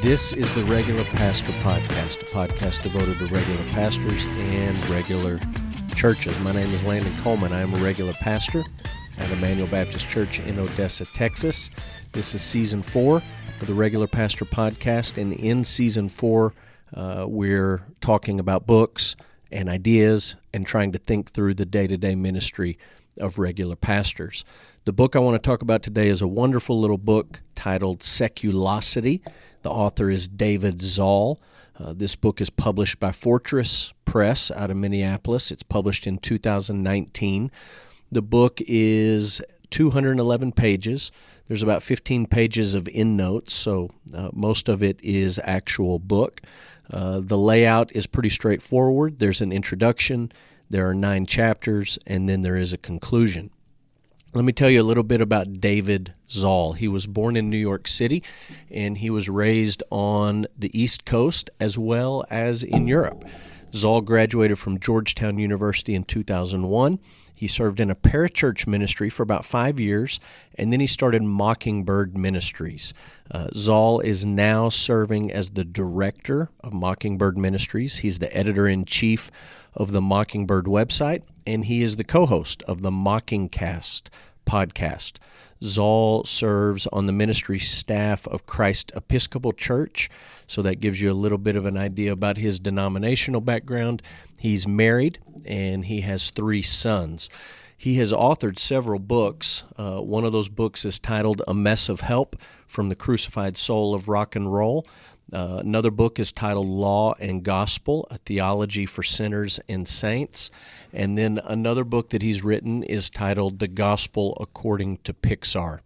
This is the Regular Pastor Podcast, a podcast devoted to regular pastors and regular churches. My name is Landon Coleman. I am a regular pastor at Emmanuel Baptist Church in Odessa, Texas. This is Season 4 of the Regular Pastor Podcast, and in Season 4, we're talking about books and ideas and trying to think through the day-to-day ministry of regular pastors. The book I want to talk about today is a wonderful little book titled Seculosity. The author is David Zahl. This book is published by Fortress Press out of Minneapolis. It's published in 2019. The book is 211 pages. There's about 15 pages of endnotes, so most of it is actual book. The layout is pretty straightforward. There's an introduction, there are 9 chapters, and then there is a conclusion. Let me tell you a little bit about David Zahl. He was born in New York City, and he was raised on the East Coast as well as in Europe. Zahl graduated from Georgetown University in 2001. He served in a parachurch ministry for about 5 years, and then he started Mockingbird Ministries. Zahl is now serving as the director of Mockingbird Ministries. He's the editor-in-chief of the Mockingbird website, and he is the co-host of the Mockingcast podcast. Zahl serves on the ministry staff of Christ Episcopal Church, so that gives you a little bit of an idea about his denominational background. He's married, and he has 3 sons. He has authored several books. One of those books is titled A Mess of Help from the Crucified Soul of Rock and Roll. Another book is titled Law and Gospel, A Theology for Sinners and Saints. And then another book that he's written is titled The Gospel According to Pixar.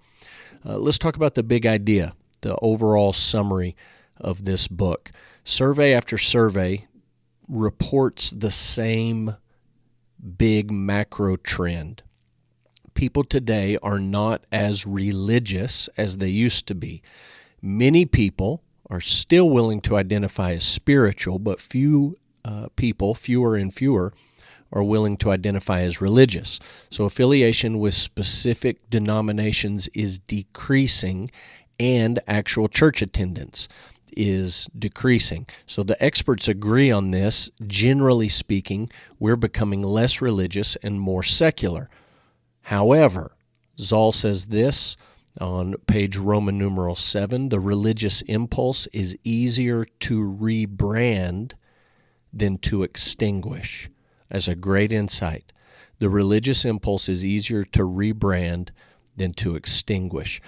Let's talk about the big idea, the overall summary of this book. Survey after survey reports the same big macro trend. People today are not as religious as they used to be. Many people are still willing to identify as spiritual, but fewer and fewer, are willing to identify as religious. So affiliation with specific denominations is decreasing, and actual church attendance is decreasing. So the experts agree on this. Generally speaking, we're becoming less religious and more secular. However, Zahl says this on page Roman numeral 7, the religious impulse is easier to rebrand than to extinguish. As a great insight, the religious impulse is easier to rebrand than to extinguish.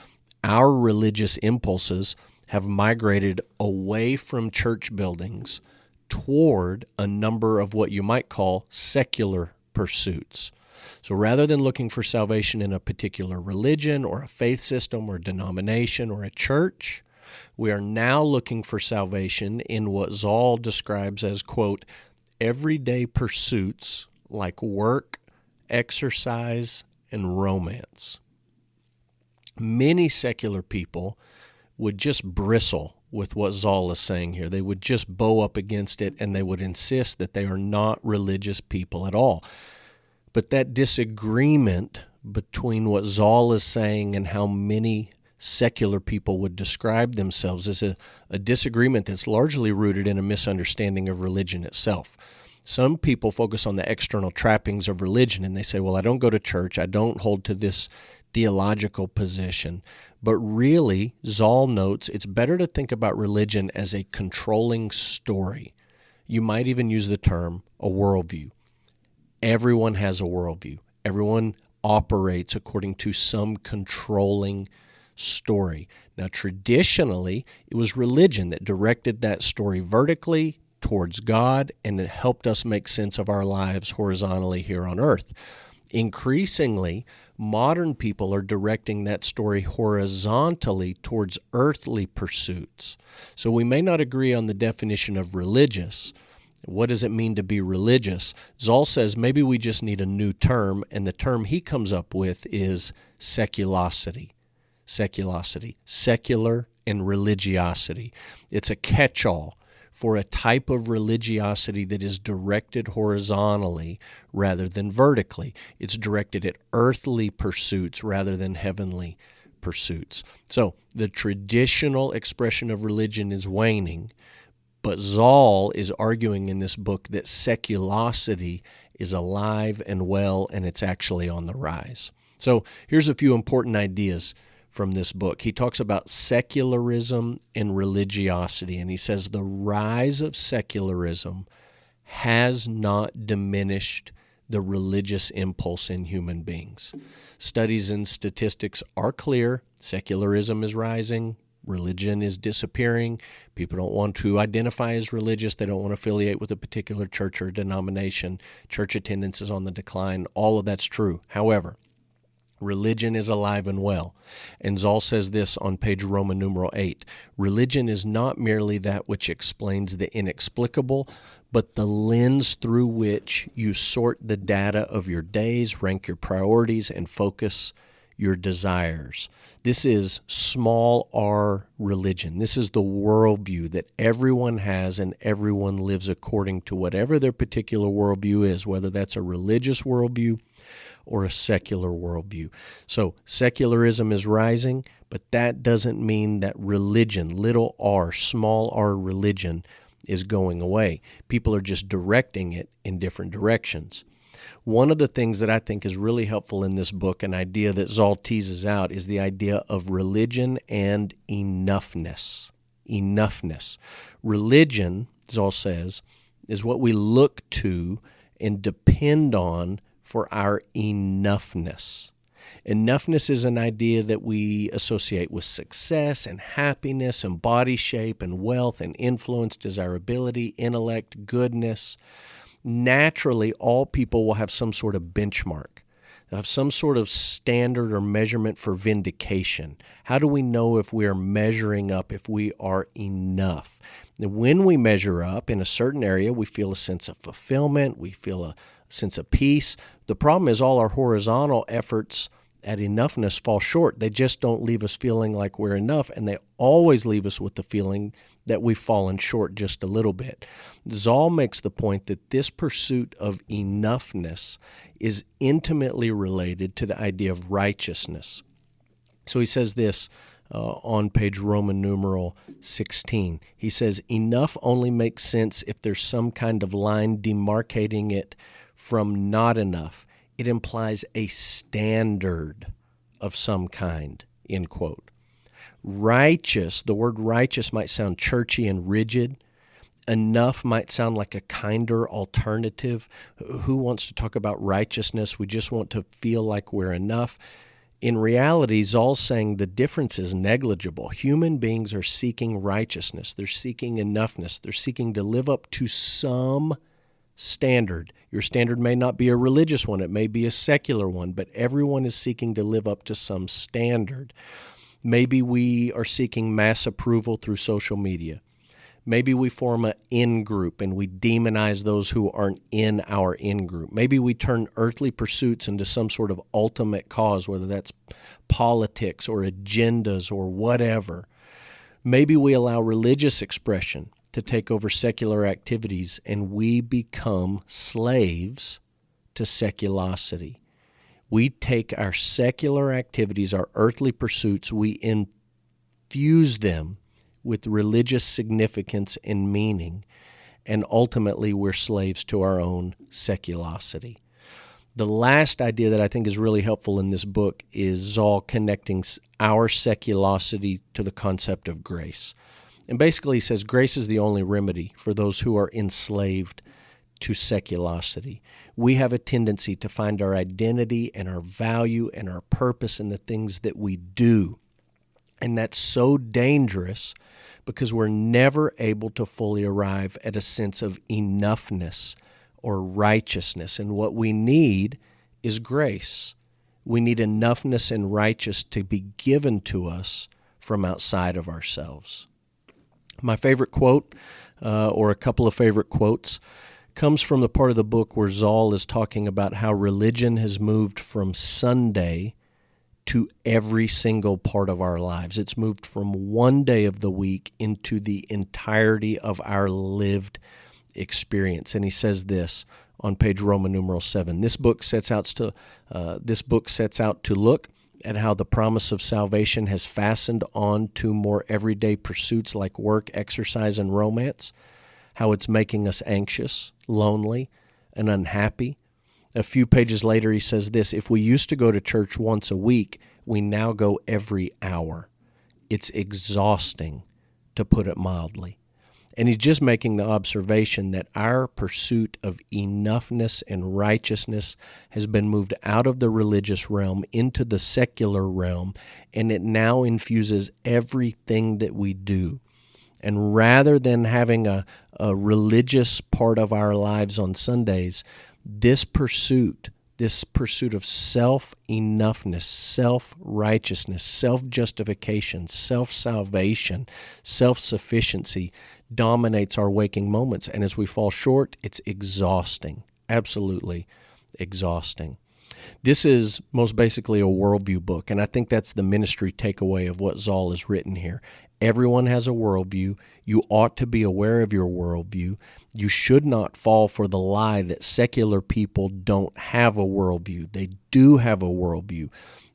Our religious impulses have migrated away from church buildings toward a number of what you might call secular pursuits. So rather than looking for salvation in a particular religion or a faith system or denomination or a church, we are now looking for salvation in what Zahl describes as, quote, everyday pursuits like work, exercise, and romance. Many secular people would just bristle with what Zahl is saying here. They would just bow up against it, and they would insist that they are not religious people at all. But that disagreement between what Zahl is saying and how many secular people would describe themselves is a disagreement that's largely rooted in a misunderstanding of religion itself. Some people focus on the external trappings of religion, and they say, well, I don't go to church, I don't hold to this theological position. But really, Zahl notes it's better to think about religion as a controlling story. You might even use the term a worldview. Everyone has a worldview. Everyone operates according to some controlling story. Now, traditionally, it was religion that directed that story vertically towards God, and it helped us make sense of our lives horizontally here on earth. Increasingly, modern people are directing that story horizontally towards earthly pursuits. So we may not agree on the definition of religious. What does it mean to be religious? Zahl says maybe we just need a new term, and the term he comes up with is seculosity. Seculosity, secular and religiosity. It's a catch-all for a type of religiosity that is directed horizontally rather than vertically. It's directed at earthly pursuits rather than heavenly pursuits. So the traditional expression of religion is waning, but Zahl is arguing in this book that seculosity is alive and well, and it's actually on the rise. So here's a few important ideas from this book. He talks about secularism and religiosity, and he says the rise of secularism has not diminished the religious impulse in human beings. Studies and statistics are clear. Secularism is rising. Religion is disappearing. People don't want to identify as religious. They don't want to affiliate with a particular church or denomination. Church attendance is on the decline. All of that's true. However, religion is alive and well. And Zahl says this on page Roman numeral 8. Religion is not merely that which explains the inexplicable, but the lens through which you sort the data of your days, rank your priorities, and focus your desires. This is small r religion. This is the worldview that everyone has, and everyone lives according to whatever their particular worldview is, whether that's a religious worldview or a secular worldview. So secularism is rising, but that doesn't mean that religion, little r, small r religion, is going away. People are just directing it in different directions. One of the things that I think is really helpful in this book, an idea that Zahl teases out, is the idea of religion and enoughness. Enoughness. Religion, Zahl says, is what we look to and depend on for our enoughness. Enoughness is an idea that we associate with success and happiness and body shape and wealth and influence, desirability, intellect, goodness. Naturally, all people will have some sort of benchmark. They'll have some sort of standard or measurement for vindication. How do we know if we are measuring up, if we are enough? And when we measure up in a certain area, we feel a sense of fulfillment, we feel a sense of peace. The problem is all our horizontal efforts at enoughness fall short. They just don't leave us feeling like we're enough, and they always leave us with the feeling that we've fallen short just a little bit. Zahl makes the point that this pursuit of enoughness is intimately related to the idea of righteousness. So he says this on page Roman numeral 16. He says, enough only makes sense if there's some kind of line demarcating it from not enough. It implies a standard of some kind, end quote. Righteous, the word righteous might sound churchy and rigid. Enough might sound like a kinder alternative. Who wants to talk about righteousness? We just want to feel like we're enough. In reality, Zahl's saying the difference is negligible. Human beings are seeking righteousness. They're seeking enoughness. They're seeking to live up to some standard. Your standard may not be a religious one. It may be a secular one, but everyone is seeking to live up to some standard. Maybe we are seeking mass approval through social media. Maybe we form an in-group and we demonize those who aren't in our in-group. Maybe we turn earthly pursuits into some sort of ultimate cause, whether that's politics or agendas or whatever. Maybe we allow religious expression to take over secular activities, and we become slaves to seculosity. We take our secular activities, our earthly pursuits, we infuse them with religious significance and meaning, and ultimately we're slaves to our own seculosity. The last idea that I think is really helpful in this book is Zahl connecting our seculosity to the concept of grace. And basically he says grace is the only remedy for those who are enslaved to seculosity. We have a tendency to find our identity and our value and our purpose in the things that we do. And that's so dangerous because we're never able to fully arrive at a sense of enoughness or righteousness. And what we need is grace. We need enoughness and righteousness to be given to us from outside of ourselves. My favorite quote, or a couple of favorite quotes, comes from the part of the book where Zahl is talking about how religion has moved from Sunday to every single part of our lives. It's moved from one day of the week into the entirety of our lived experience. And he says this on page Roman numeral 7. This book sets out to look at how the promise of salvation has fastened on to more everyday pursuits like work, exercise, and romance, how it's making us anxious, lonely, and unhappy. A few pages later, he says this: if we used to go to church once a week, we now go every hour. It's exhausting, to put it mildly. And he's just making the observation that our pursuit of enoughness and righteousness has been moved out of the religious realm into the secular realm, and it now infuses everything that we do. And rather than having a religious part of our lives on Sundays, this pursuit of self-enoughness, self-righteousness, self-justification, self-salvation, self-sufficiency dominates our waking moments. And as we fall short, it's exhausting, absolutely exhausting. This is most basically a worldview book, and I think that's the ministry takeaway of what Zahl has written here. Everyone has a worldview. You ought to be aware of your worldview. You should not fall for the lie that secular people don't have a worldview. They do have a worldview.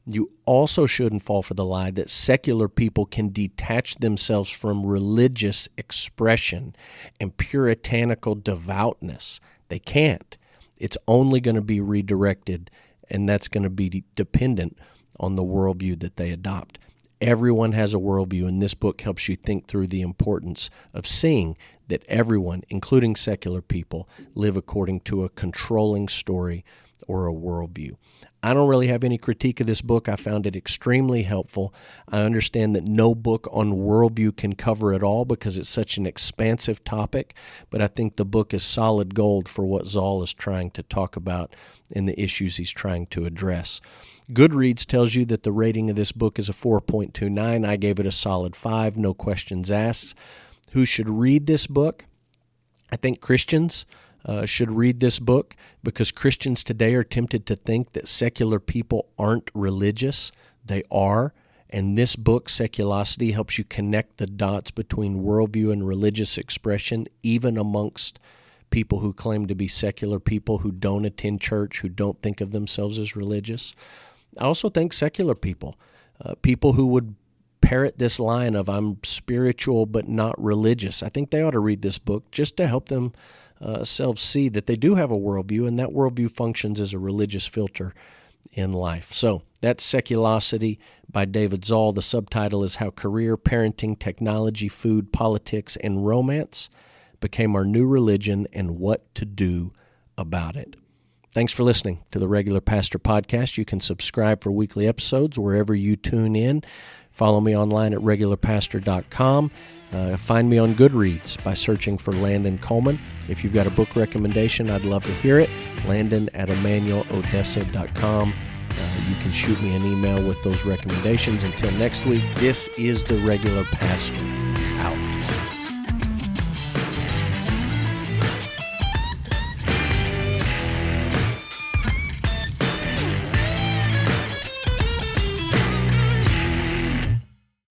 You also shouldn't fall for the lie that secular people can detach themselves from religious expression and puritanical devoutness. They can't. It's only going to be redirected, and that's going to be dependent on the worldview that they adopt. Everyone has a worldview, and this book helps you think through the importance of seeing that everyone, including secular people, live according to a controlling story or a worldview. I don't really have any critique of this book. I found it extremely helpful. I understand that no book on worldview can cover it all because it's such an expansive topic, but I think the book is solid gold for what Zahl is trying to talk about and the issues he's trying to address. Goodreads tells you that the rating of this book is a 4.29. I gave it a solid 5, no questions asked. Who should read this book? I think Christians should read this book because Christians today are tempted to think that secular people aren't religious. They are, and this book, Seculosity, helps you connect the dots between worldview and religious expression, even amongst people who claim to be secular people who don't attend church, who don't think of themselves as religious. I also think secular people, people who would parrot this line of "I'm spiritual but not religious," I think they ought to read this book just to help themselves see that they do have a worldview, and that worldview functions as a religious filter in life. So that's Seculosity by David Zahl. The subtitle is How Career, Parenting, Technology, Food, Politics, and Romance Became Our New Religion and What to Do About It. Thanks for listening to the Regular Pastor Podcast. You can subscribe for weekly episodes wherever you tune in. Follow me online at regularpastor.com. Find me on Goodreads by searching for Landon Coleman. If you've got a book recommendation, I'd love to hear it. Landon@emmanuelodessa.com. You can shoot me an email with those recommendations. Until next week, this is the Regular Pastor.